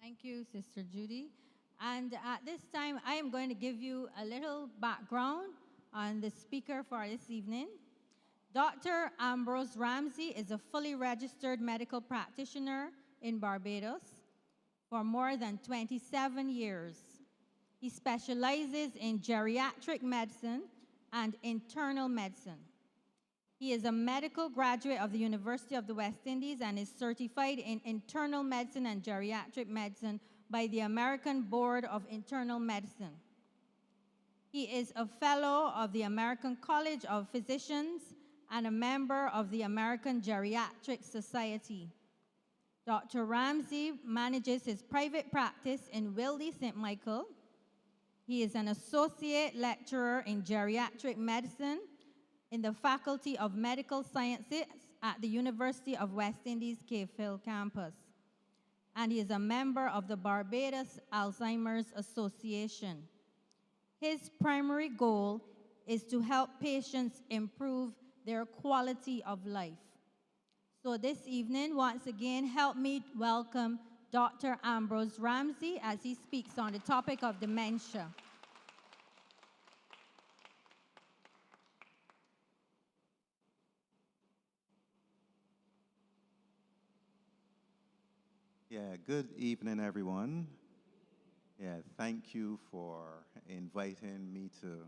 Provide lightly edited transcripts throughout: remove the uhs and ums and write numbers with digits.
Thank you, Sister Judy. And at this time, I am going to give you a little background on the speaker for this evening. Dr. Ambrose Ramsay is a fully registered medical practitioner in Barbados for more than 27 years. He specializes in geriatric medicine and internal medicine. He is a medical graduate of the University of the West Indies and is certified in internal medicine and geriatric medicine by the American Board of Internal Medicine. He is a fellow of the American College of Physicians and a member of the American Geriatric Society. Dr. Ramsay manages his private practice in Wildy, St. Michael. He is an associate lecturer in geriatric medicine in the Faculty of Medical Sciences at the University of West Indies Cave Hill campus. And he is a member of the Barbados Alzheimer's Association. His primary goal is to help patients improve their quality of life. So this evening, once again, help me welcome Dr. Ambrose Ramsay as he speaks on the topic of dementia. Yeah, good evening, everyone. Yeah, thank you for inviting me to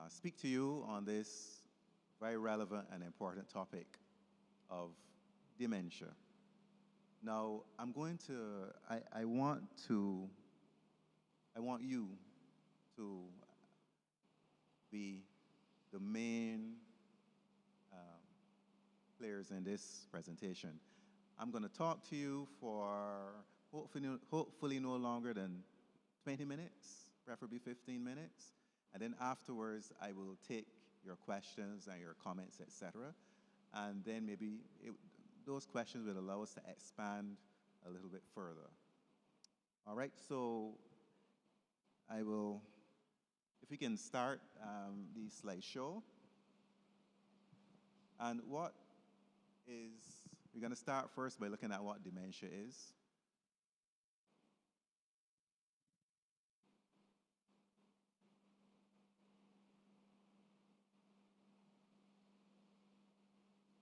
speak to you on this very relevant and important topic of dementia. Now, I want you to be the main players in this presentation. I'm going to talk to you for hopefully no longer than 20 minutes, preferably 15 minutes. And then afterwards, I will take your questions and your comments, etc. And then maybe those questions will allow us to expand a little bit further. All right, so I will, if we can start the slideshow. And we're going to start first by looking at what dementia is.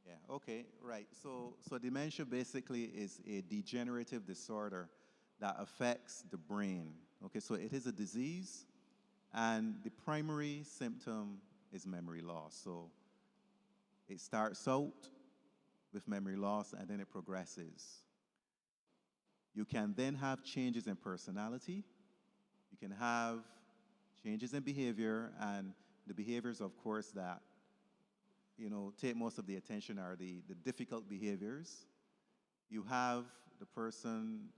Yeah, okay, right. So dementia basically is a degenerative disorder that affects the brain. Okay, so it is a disease, and the primary symptom is memory loss. So it starts out with memory loss, and then it progresses. You can then have changes in personality. You can have changes in behavior, and the behaviors, of course, that take most of the attention are the difficult behaviors. You have the person,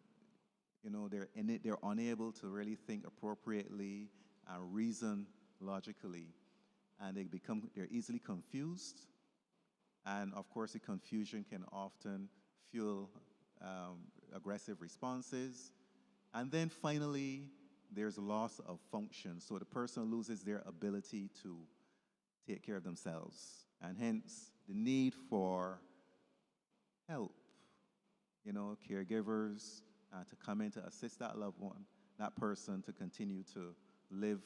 they're unable to really think appropriately and reason logically, and they're easily confused. And of course, the confusion can often fuel aggressive responses. And then finally, there's loss of function. So the person loses their ability to take care of themselves, and hence the need for help, caregivers to come in to assist that loved one, that person to continue to live,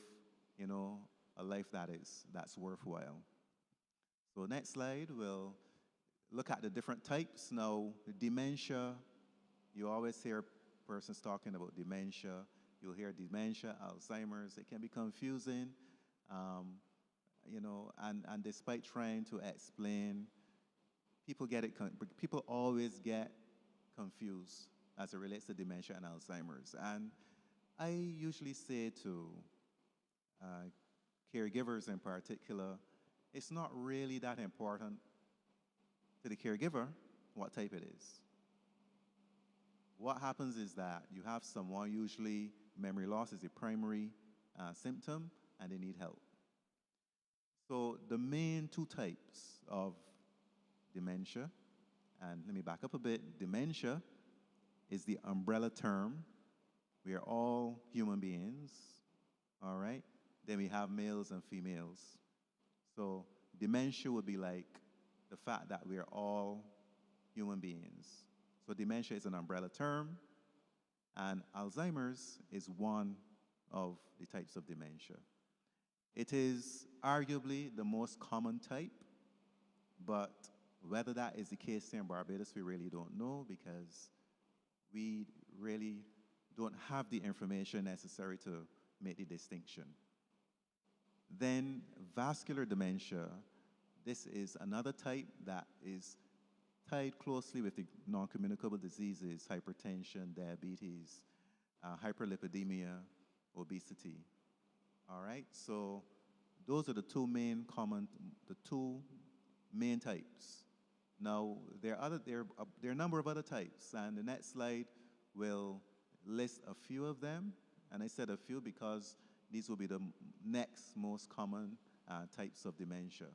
a life that's worthwhile. So next slide, we'll look at the different types. Now, dementia, you always hear persons talking about dementia. You'll hear dementia, Alzheimer's. It can be confusing, and despite trying to explain, people always get confused as it relates to dementia and Alzheimer's. And I usually say to caregivers in particular, it's not really that important to the caregiver what type it is. What happens is that you have someone, usually memory loss is a primary symptom, and they need help. So the main two types of dementia, and let me back up a bit, dementia is the umbrella term. We are all human beings, all right? Then we have males and females. So dementia would be like the fact that we are all human beings. So dementia is an umbrella term. And Alzheimer's is one of the types of dementia. It is arguably the most common type, but whether that is the case here in Barbados, we really don't know because we really don't have the information necessary to make the distinction. Then vascular dementia, this is another type that is tied closely with the non-communicable diseases, hypertension, diabetes, hyperlipidemia, obesity. All right, so those are the two main types. Now, there are a number of other types, and the next slide will list a few of them. And I said a few because these will be the next most common types of dementia.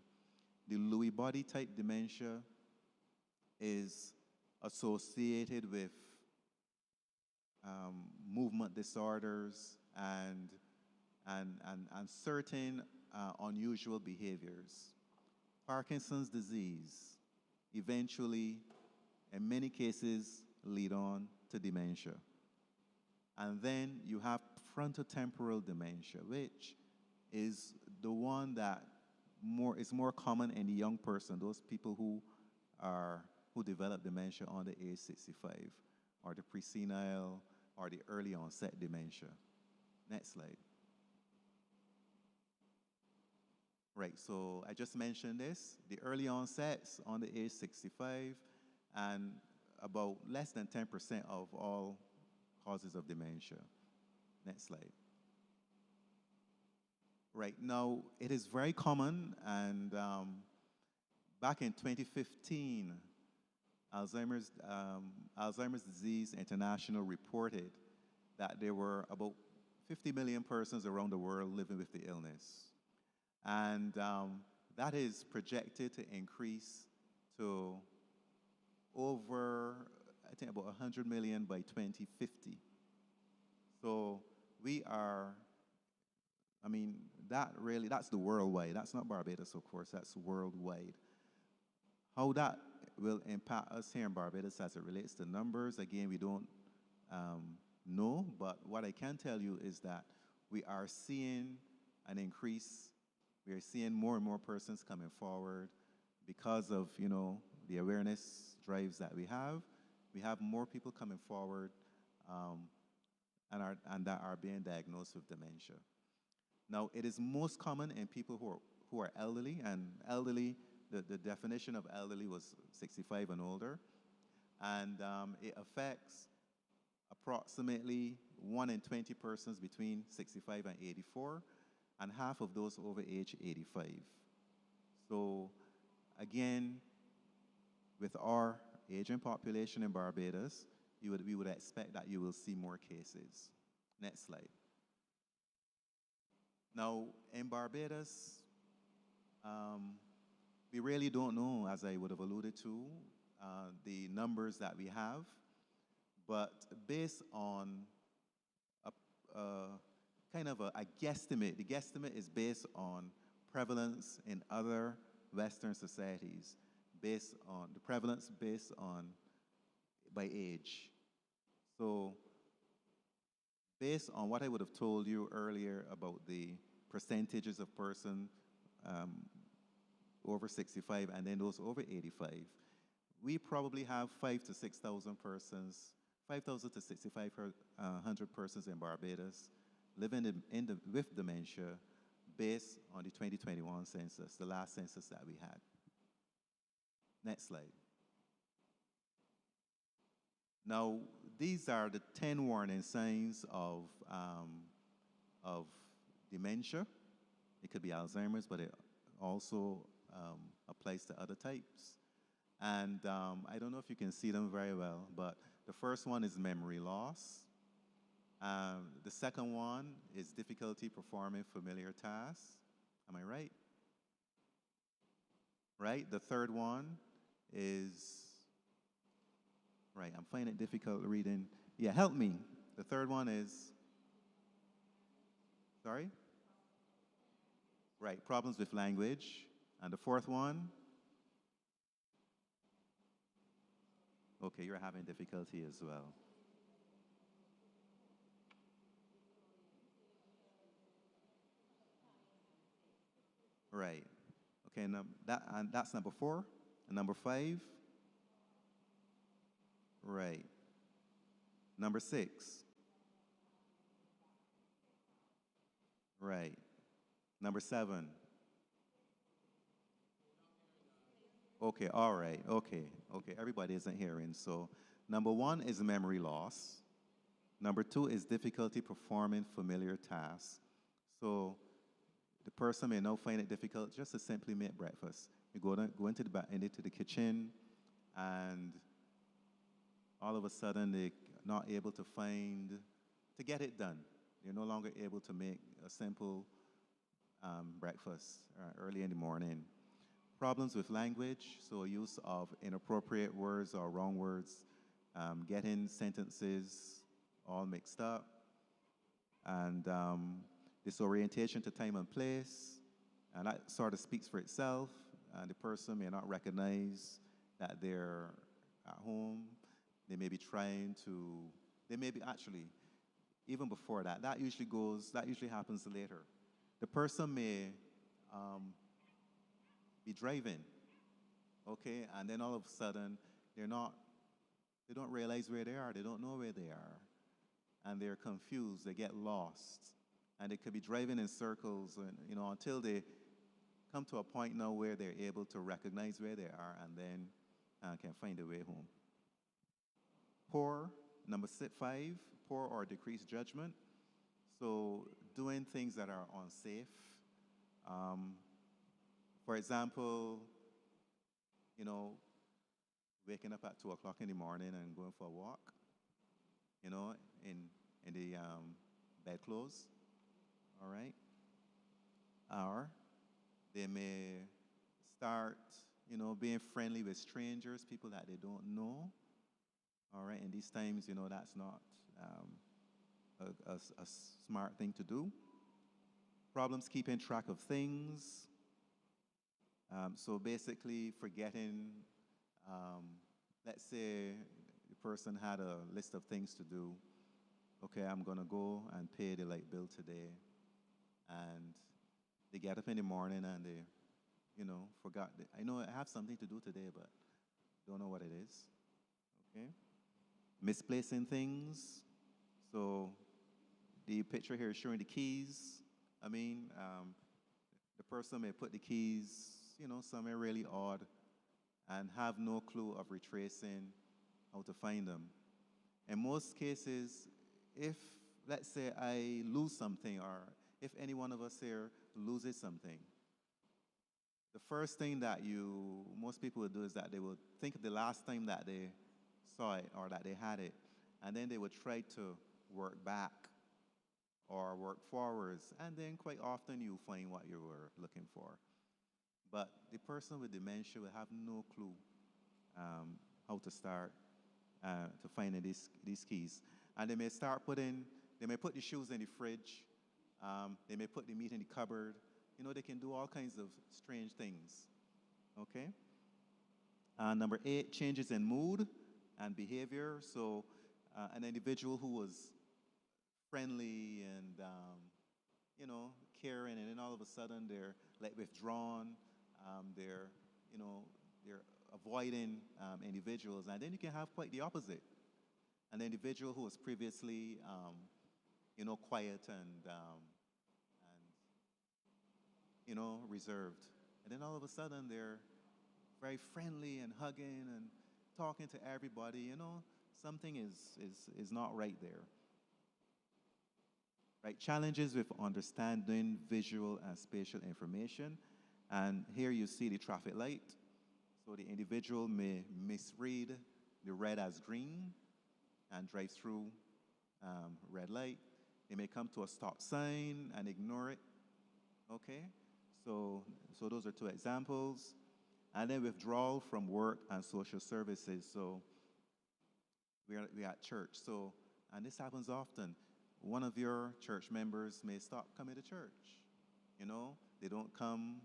The Lewy body type dementia is associated with movement disorders and certain unusual behaviors. Parkinson's disease eventually, in many cases, lead on to dementia. And then you have frontotemporal dementia, which is the one that is more common in the young person, those people who develop dementia under age 65, or the presenile or the early onset dementia. Next slide. Right, so I just mentioned this, the early onsets on the age 65, and about less than 10% of all causes of dementia. Next slide. Right, now it is very common, and back in 2015, Alzheimer's Disease International reported that there were about 50 million persons around the world living with the illness. And that is projected to increase to over, I think, about 100 million by 2050. So we are, I mean, that's the worldwide. That's not Barbados, of course, that's worldwide. How that will impact us here in Barbados as it relates to numbers, again, we don't know, but what I can tell you is that we are seeing an increase. We are seeing more and more persons coming forward because of, the awareness drives that we have. We have more people coming forward and that are being diagnosed with dementia. Now, it is most common in people who are elderly, and elderly, the definition of elderly was 65 and older, and it affects approximately 1 in 20 persons between 65 and 84, and half of those over age 85. So again, with our aging population in Barbados, we would expect that you will see more cases. Next slide. Now, in Barbados, we really don't know, as I would have alluded to, the numbers that we have, but based on kind of a guesstimate. The guesstimate is based on prevalence in other Western societies, based on the prevalence by age. So based on what I would have told you earlier about the percentages of persons over 65 and then those over 85, we probably have 5,000 to 6,000 persons, 5,000 to 6,500 persons in Barbados living with dementia based on the 2021 census, the last census that we had. Next slide. Now, these are the 10 warning signs of dementia. It could be Alzheimer's, but it also applies to other types. And I don't know if you can see them very well, but the first one is memory loss. The second one is difficulty performing familiar tasks. Am I right? Right? The third one is, right, I'm finding it difficult reading. Yeah, help me. The third one is, sorry? Right, problems with language. And the fourth one? Okay, you're having difficulty as well. Right. Okay, and that's number 4. And number 5? Right. Number 6? Right. Number 7? Okay, all right. Okay, okay. Everybody isn't hearing. So, number 1 is memory loss. Number 2 is difficulty performing familiar tasks. So, the person may now find it difficult just to simply make breakfast. You go into into the kitchen, and all of a sudden they're not able to get it done. They're no longer able to make a simple breakfast early in the morning. Problems with language, so use of inappropriate words or wrong words, getting sentences all mixed up, and disorientation to time and place, and that sort of speaks for itself. And the person may not recognize that they're at home. They may be they may be actually, even before that, that usually happens later. The person may be driving, okay, and then all of a sudden they don't realize where they are. They don't know where they are, and they're confused. They get lost, and they could be driving in circles, and until they come to a point now where they're able to recognize where they are, and then can find a way home. Poor, number 5, poor or decreased judgment. So doing things that are unsafe. For example, waking up at 2 o'clock in the morning and going for a walk, in the bedclothes, all right? Or they may start, being friendly with strangers, people that they don't know, all right? And these times, that's not a smart thing to do. Problems keeping track of things. So basically forgetting, let's say the person had a list of things to do. Okay, I'm going to go and pay the light bill today. And they get up in the morning and they, forgot. I know I have something to do today, but don't know what it is. Okay? Misplacing things. So the picture here is showing the keys. The person may put the keys, somewhere really odd and have no clue of retracing how to find them. In most cases, if, let's say, I lose something, or if any one of us here loses something, the first thing that most people would do is that they would think of the last time that they saw it or that they had it, and then they would try to work back or work forwards, and then quite often you find what you were looking for. But the person with dementia will have no clue how to start to finding these keys. And they may put the shoes in the fridge, they may put the meat in the cupboard. They can do all kinds of strange things, okay? Number 8, changes in mood and behavior. So an individual who was friendly and, caring, and then all of a sudden they're like withdrawn, they're avoiding individuals, and then you can have quite the opposite. An individual who was previously, quiet and reserved, and then all of a sudden they're very friendly and hugging and talking to everybody. Something is not right there. Right? Challenges with understanding visual and spatial information. And here you see the traffic light. So the individual may misread the red as green and drive through red light. They may come to a stop sign and ignore it. Okay? So those are 2 examples. And then withdrawal from work and social services. So we're at church. So, and this happens often. One of your church members may stop coming to church. They don't come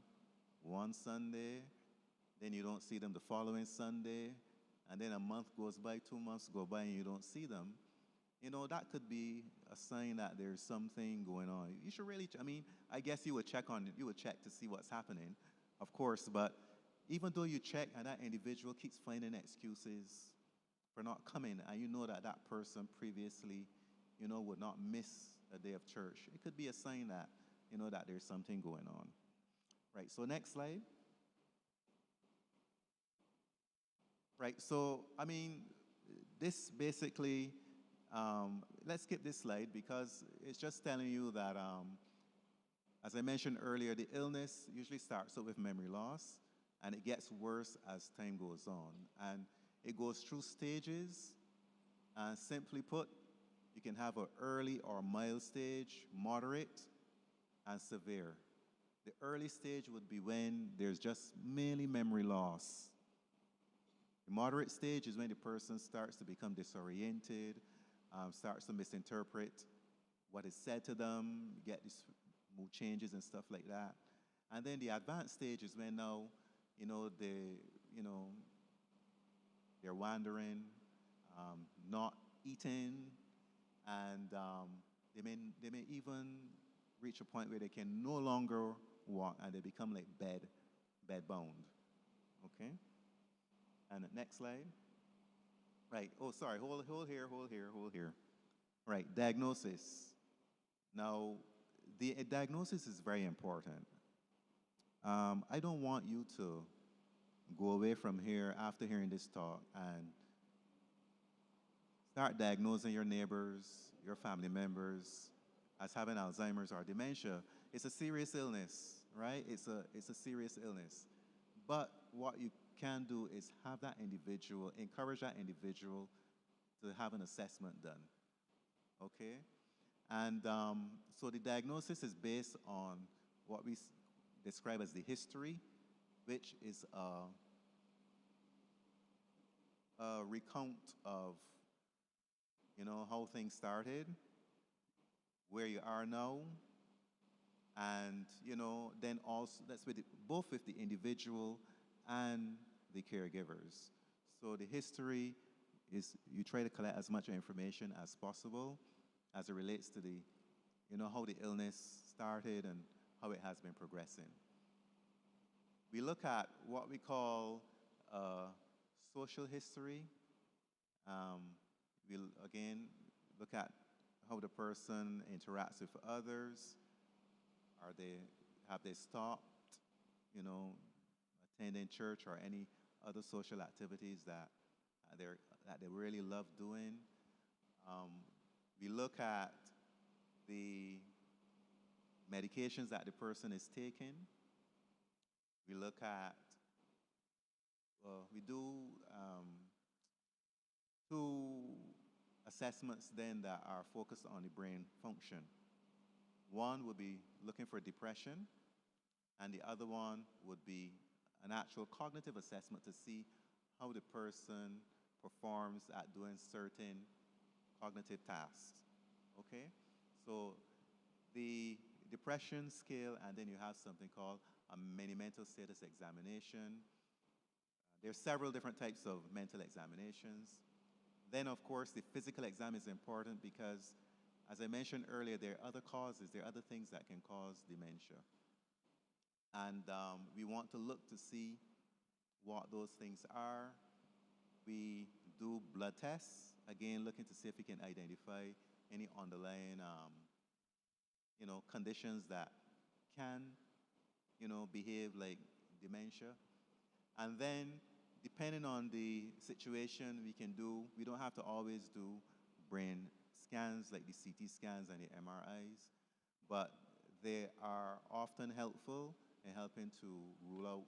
one Sunday, then you don't see them the following Sunday, and then a month goes by, 2 months go by, and you don't see them. that could be a sign that there's something going on. You should really, I mean, I guess you would check to see what's happening, of course, but even though you check and that individual keeps finding excuses for not coming, and you know that that person previously, would not miss a day of church, it could be a sign that, that there's something going on. Right, so next slide. Right, so, I mean, this basically, let's skip this slide because it's just telling you that, as I mentioned earlier, the illness usually starts out with memory loss, and it gets worse as time goes on. And it goes through stages, and simply put, you can have an early or mild stage, moderate, and severe. The early stage would be when there's just mainly memory loss. The moderate stage is when the person starts to become disoriented, starts to misinterpret what is said to them, get these mood changes and stuff like that. And then the advanced stage is when now, they're wandering, not eating, and they may even reach a point where they can no longer walk and they become like bed-bound. Okay? And the next slide. Right. Oh, sorry. Hold here. Right. Diagnosis. Now, the diagnosis is very important. I don't want you to go away from here after hearing this talk and start diagnosing your neighbors, your family members as having Alzheimer's or dementia. It's a serious illness, right? It's a serious illness. But what you can do is have that individual, encourage that individual to have an assessment done, okay? And so the diagnosis is based on what we describe as the history, which is a recount of, how things started, where you are now, and, then also that's with both with the individual and the caregivers. So the history is you try to collect as much information as possible as it relates to the, how the illness started and how it has been progressing. We look at what we call social history. We'll again look at how the person interacts with others. Have they stopped, attending church or any other social activities that they really love doing? We look at the medications that the person is taking. We look at, we do two assessments then that are focused on the brain function. One would be looking for depression, and the other one would be an actual cognitive assessment to see how the person performs at doing certain cognitive tasks, okay? So the depression scale, and then you have something called a mini mental status examination. There's several different types of mental examinations. Then, of course, the physical exam is important because, as I mentioned earlier, there are other causes, there are other things that can cause dementia. And we want to look to see what those things are. We do blood tests, again, looking to see if we can identify any underlying, conditions that can, behave like dementia. And then, depending on the situation, we don't have to always do brain scans like the CT scans and the MRIs, but they are often helpful in helping to rule out,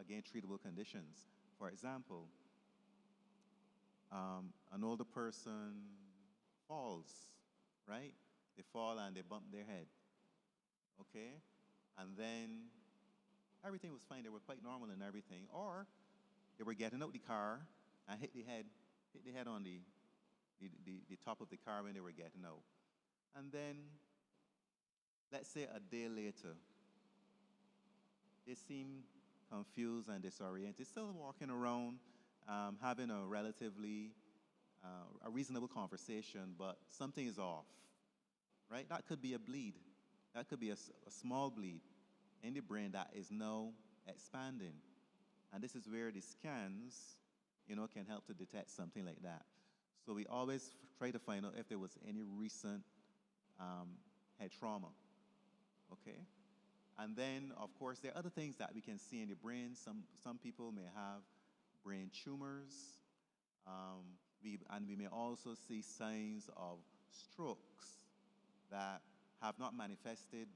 again, treatable conditions. For example, an older person falls, right? They fall and they bump their head, okay? And then everything was fine. They were quite normal and everything. Or they were getting out the car and hit the head on the top of the car when they were getting out. And then, let's say a day later, they seem confused and disoriented, still walking around, having a relatively a reasonable conversation, but something is off, right? That could be a bleed. That could be a small bleed in the brain that is now expanding. And this is where the scans, can help to detect something like that. So we always try to find out if there was any recent head trauma, okay? And then, of course, there are other things that we can see in the brain. Some people may have brain tumors. And we may also see signs of strokes that have not manifested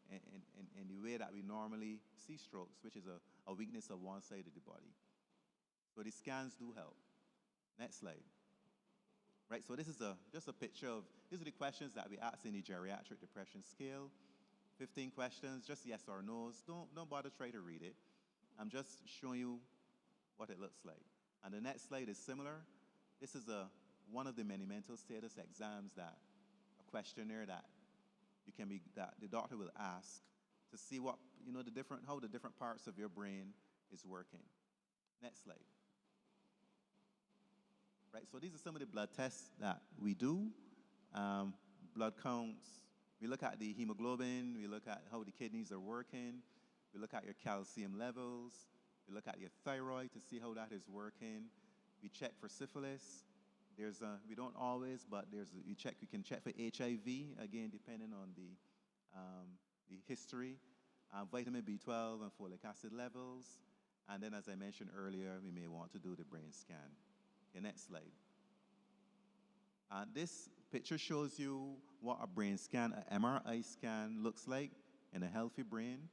in the way that we normally see strokes, which is a weakness of one side of the body. So the scans do help. Next slide. Right, so this is just a picture of, these are the questions that we ask in the geriatric depression scale. 15 questions, just yes or no's. Don't bother trying to read it. I'm just showing you what it looks like. And the next slide is similar. This is one of the many mental status exams, a questionnaire that the doctor will ask to see what, how the different parts of your brain is working. Next slide. Right, so these are some of the blood tests that we do. Blood counts. We look at the hemoglobin. We look at how the kidneys are working. We look at your calcium levels. We look at your thyroid to see how that is working. We check for syphilis. We don't always, but we can check for HIV, again, depending on the history. Vitamin B12 and folic acid levels. And then, as I mentioned earlier, we may want to do the brain scan. Okay, next slide. This picture shows you what a brain scan, an MRI scan, looks like in a healthy brain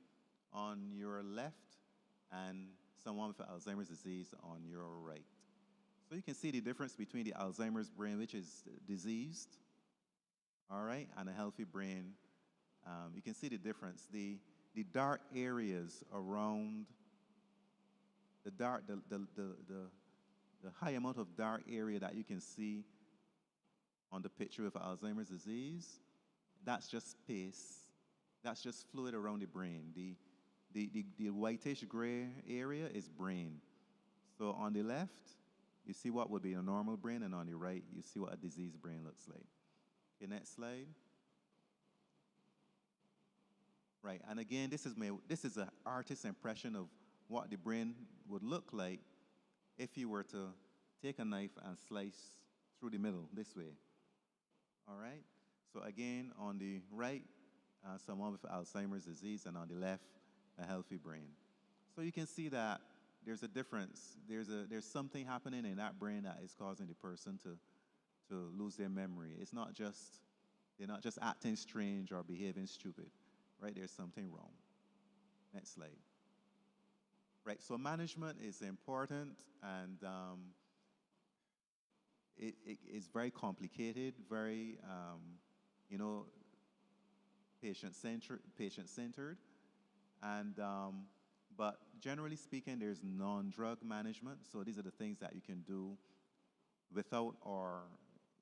on your left and someone with Alzheimer's disease on your right. So you can see the difference between the Alzheimer's brain, which is diseased, all right, and a healthy brain. You can see the difference. The dark areas around the high amount of dark area that you can see on the picture with Alzheimer's disease, that's just space. That's just fluid around the brain. The whitish gray area is brain. So on the left, you see what would be a normal brain, and on the right, you see what a diseased brain looks like. Okay, next slide. Right, and again, this is an artist's impression of what the brain would look like if you were to take a knife and slice through the middle this way. All right? So again, on the right, someone with Alzheimer's disease, and on the left, a healthy brain. So you can see that there's a difference. There's something happening in that brain that is causing the person to lose their memory. They're not just acting strange or behaving stupid, right? There's something wrong. Next slide. Right, so management is important, and it is very complicated, very, patient-centered, and but generally speaking, there's non-drug management. So these are the things that you can do without, or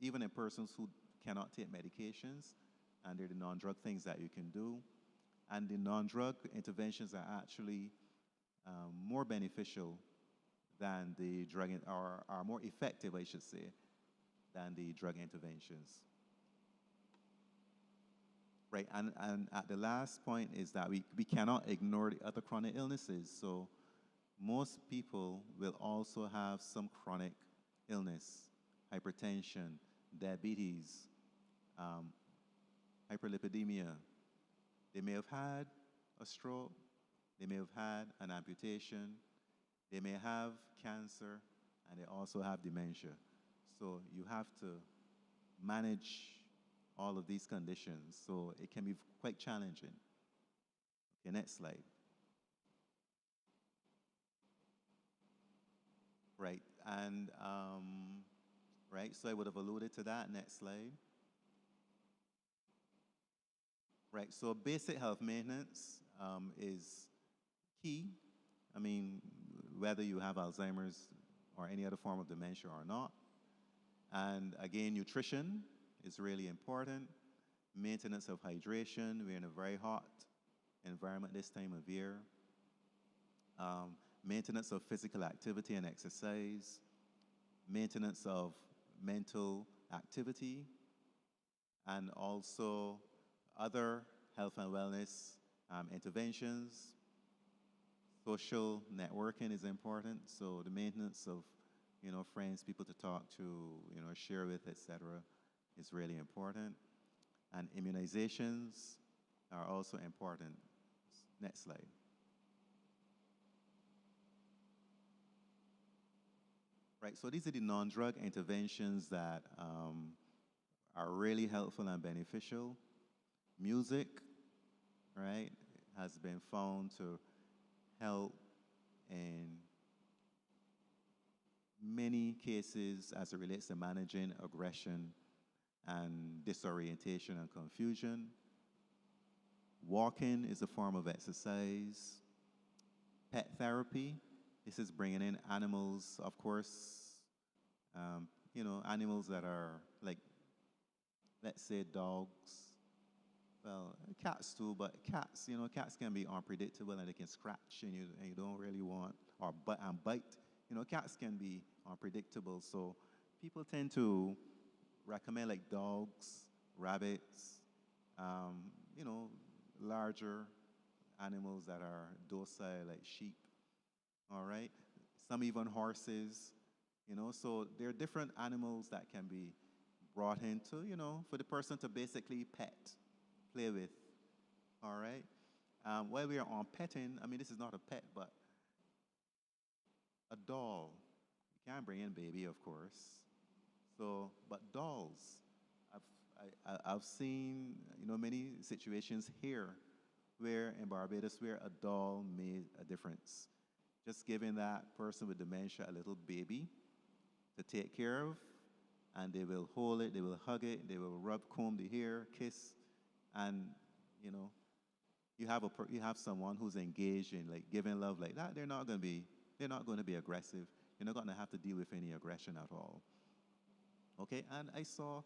even in persons who cannot take medications, and they're the non-drug things that you can do. And the non-drug interventions are actually more beneficial than the drug, or are more effective, I should say, than the drug interventions. Right, and at the last point is that we cannot ignore the other chronic illnesses. So most people will also have some chronic illness, hypertension, diabetes, hyperlipidemia. They may have had a stroke, they may have had an amputation, they may have cancer, and they also have dementia. So you have to manage all of these conditions. So it can be quite challenging. Okay, next slide. Right, and right, so I would have alluded to that. Next slide. Right, so basic health maintenance is key. I mean, whether you have Alzheimer's or any other form of dementia or not. And again, nutrition is really important. Maintenance of hydration. We're in a very hot environment this time of year. Maintenance of physical activity and exercise. Maintenance of mental activity, and also other health and wellness interventions. Social networking is important, so the maintenance of, friends, people to talk to, share with, etc., is really important. And immunizations are also important. Next slide. Right, so these are the non-drug interventions that are really helpful and beneficial. Music, right, has been found to help in many cases as it relates to managing aggression and disorientation and confusion. Walking is a form of exercise. Pet therapy, this is bringing in animals, of course, animals that are like, let's say dogs, well, cats too, but cats can be unpredictable and they can scratch and you don't really want, or bite. Cats can be unpredictable, so people tend to recommend like dogs, rabbits, larger animals that are docile like sheep, all right? Some even horses, so there are different animals that can be brought into, for the person to basically pet, play with, all right? While we are on petting, this is not a pet, but a doll. You can't bring in baby, of course. So, but dolls, I've seen, many situations here where in Barbados where a doll made a difference. Just giving that person with dementia a little baby to take care of, and they will hold it, they will hug it, they will comb the hair, kiss, and you have someone who's engaged in like giving love like that. They're not going to be aggressive. You're not going to have to deal with any aggression at all. Okay, and I saw,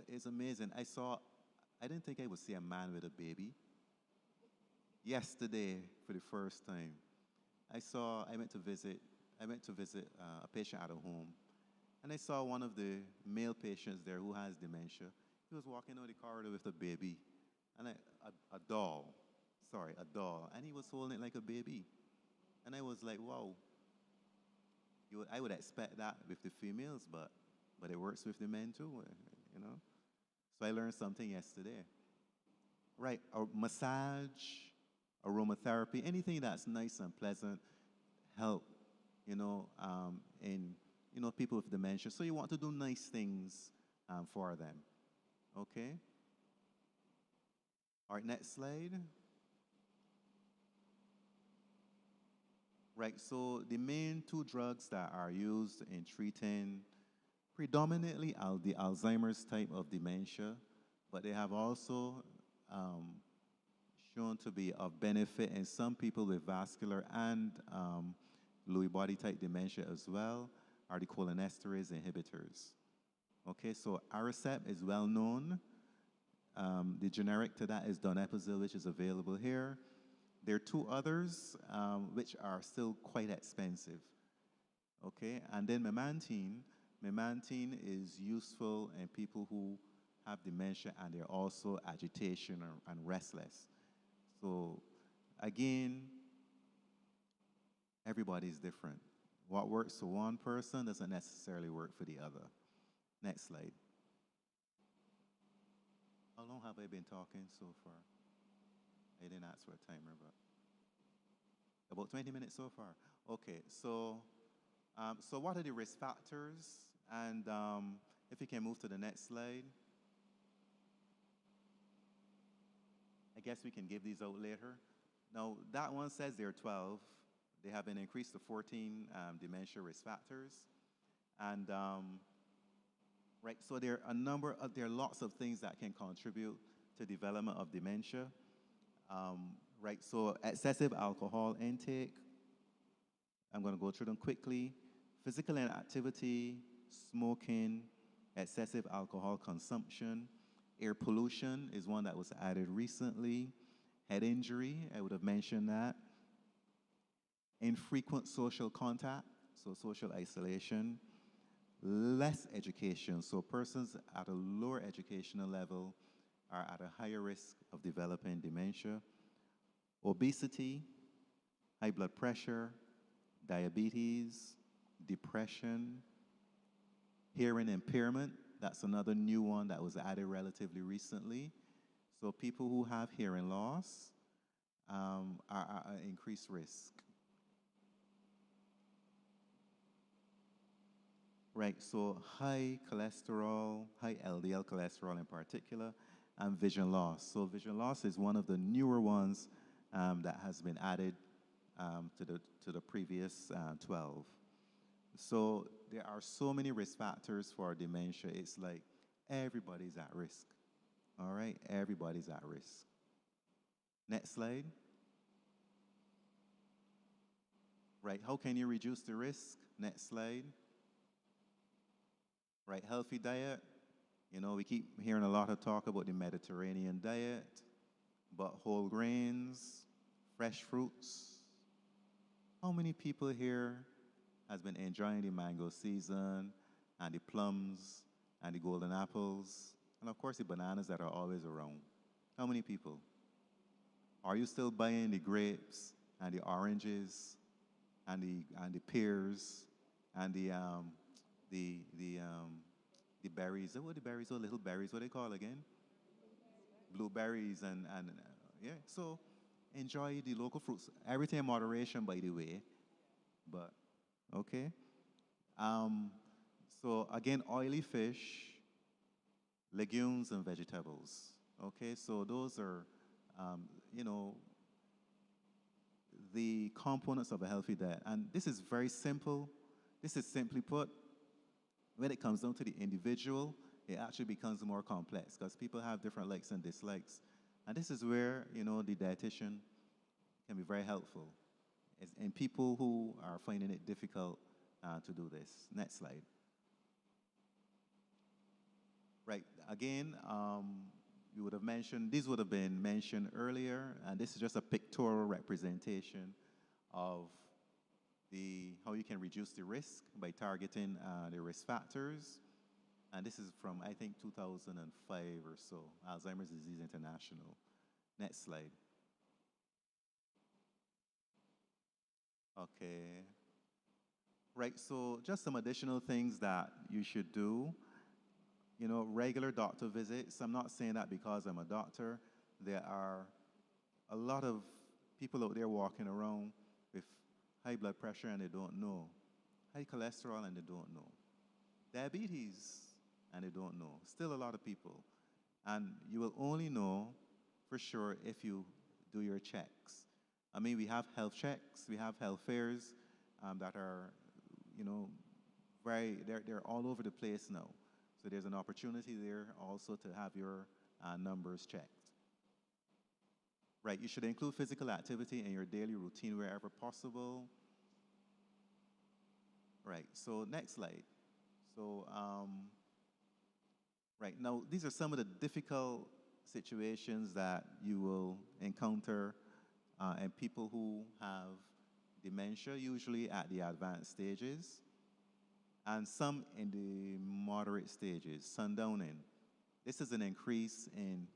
it's amazing. I didn't think I would see a man with a baby. Yesterday, for the first time, I went to visit a patient at a home, and I saw one of the male patients there who has dementia. He was walking down the corridor with a baby, and a doll, and he was holding it like a baby. And I was like, wow, I would expect that with the females, but it works with the men too, So I learned something yesterday. Right, a massage, aromatherapy, anything that's nice and pleasant, help, in, people with dementia. So you want to do nice things for them, okay? All right, next slide. Right, so the main two drugs that are used in treating predominantly the Alzheimer's type of dementia, but they have also shown to be of benefit in some people with vascular and Lewy body type dementia as well, are the cholinesterase inhibitors. Okay, so Aricept is well known. The generic to that is donepezil, which is available here. There are two others which are still quite expensive. Okay, and then memantine. Memantine is useful in people who have dementia and they're also agitation and restless. So again, everybody's different. What works for one person doesn't necessarily work for the other. Next slide. How long have I been talking so far? I didn't ask for a timer, but about 20 minutes so far. Okay, so what are the risk factors? And if you can move to the next slide. I guess we can give these out later. Now, that one says there are 12. They have been increased to 14 dementia risk factors. And, right, so there are lots of things that can contribute to development of dementia. Right, so excessive alcohol intake. I'm going to go through them quickly. Physical inactivity, smoking, excessive alcohol consumption. Air pollution is one that was added recently. Head injury, I would have mentioned that. Infrequent social contact, so social isolation. less education. So persons at a lower educational level are at a higher risk of developing dementia. Obesity, high blood pressure, diabetes, depression, hearing impairment. That's another new one that was added relatively recently. So people who have hearing loss are at increased risk. Right, so high cholesterol, high LDL cholesterol in particular, and vision loss. So vision loss is one of the newer ones that has been added to the previous 12. So there are so many risk factors for dementia. It's like everybody's at risk. All right, everybody's at risk. Next slide. Right, how can you reduce the risk? Next slide. Right, healthy diet. You know, we keep hearing a lot of talk about the Mediterranean diet, but whole grains, fresh fruits. How many people here has been enjoying the mango season and the plums and the golden apples and of course the bananas that are always around? How many people? Are you still buying the grapes and the oranges and the pears and the berries? What are the berries? Oh, little berries. What they call again? Blueberries and yeah. So enjoy the local fruits. Everything in moderation, by the way. But okay. So again, oily fish, legumes, and vegetables. Okay. So those are, you know, the components of a healthy diet. And this is very simple. This is simply put. When it comes down to the individual, it actually becomes more complex because people have different likes and dislikes. And this is where, you know, the dietitian can be very helpful. And people who are finding it difficult to do this. Next slide. Right, again, you would have mentioned, these would have been mentioned earlier, and this is just a pictorial representation of how you can reduce the risk by targeting the risk factors. And this is from, I think, 2005 or so, Alzheimer's Disease International. Next slide. Okay. Right, so just some additional things that you should do. You know, regular doctor visits. I'm not saying that because I'm a doctor. There are a lot of people out there walking around with high blood pressure and they don't know. High cholesterol and they don't know. Diabetes and they don't know. Still a lot of people. And you will only know for sure if you do your checks. I mean, we have health checks, we have health fairs that are, you know, they're all over the place now. So there's an opportunity there also to have your numbers checked. Right, you should include physical activity in your daily routine wherever possible. Right, so next slide. So, right, now these are some of the difficult situations that you will encounter in people who have dementia, usually at the advanced stages, and some in the moderate stages, sundowning. This is an increase in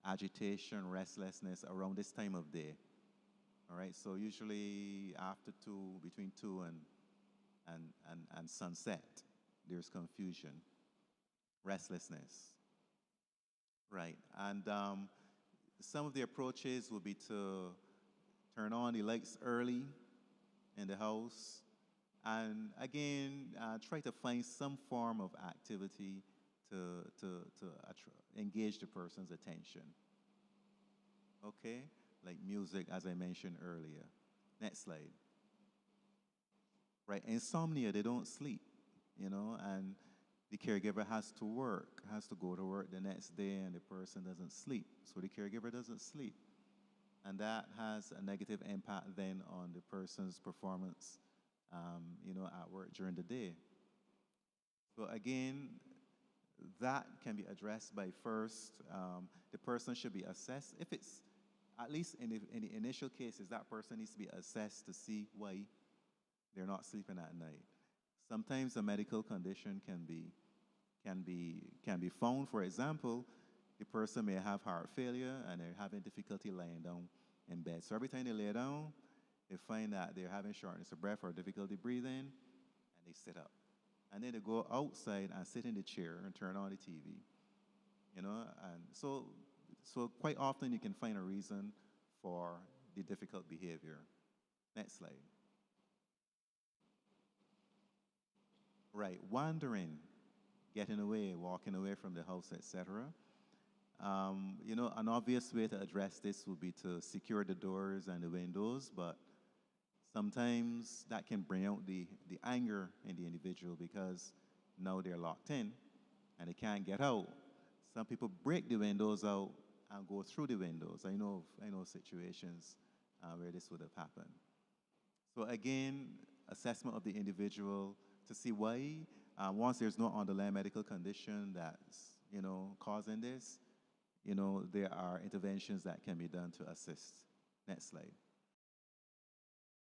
agitation, restlessness around this time of day. All right, so usually after between 2 and sunset, there's confusion, restlessness. Right, and some of the approaches will be to turn on the lights early in the house, and again, try to find some form of activity to engage the person's attention. Okay, like music, as I mentioned earlier. Next slide. Right, insomnia, they don't sleep, you know, and the caregiver has to work, has to go to work the next day, and the person doesn't sleep. So the caregiver doesn't sleep. And that has a negative impact then on the person's performance, you know, at work during the day. So again, that can be addressed by first, the person should be assessed. If it's, at least in the initial cases, that person needs to be assessed to see why they're not sleeping at night. Sometimes a medical condition can be found. For example, the person may have heart failure and they're having difficulty lying down in bed. So every time they lay down, they find that they're having shortness of breath or difficulty breathing, and they sit up. And then they go outside and sit in the chair and turn on the TV. And so quite often you can find a reason for the difficult behavior. Next slide. Right, wandering, getting away, walking away from the house, etc. An obvious way to address this would be to secure the doors and the windows, but sometimes that can bring out the anger in the individual because now they're locked in and they can't get out. Some people break the windows out and go through the windows. I know situations where this would have happened. So again, assessment of the individual to see why. Once there's no underlying medical condition that's causing this, there are interventions that can be done to assist. Next slide.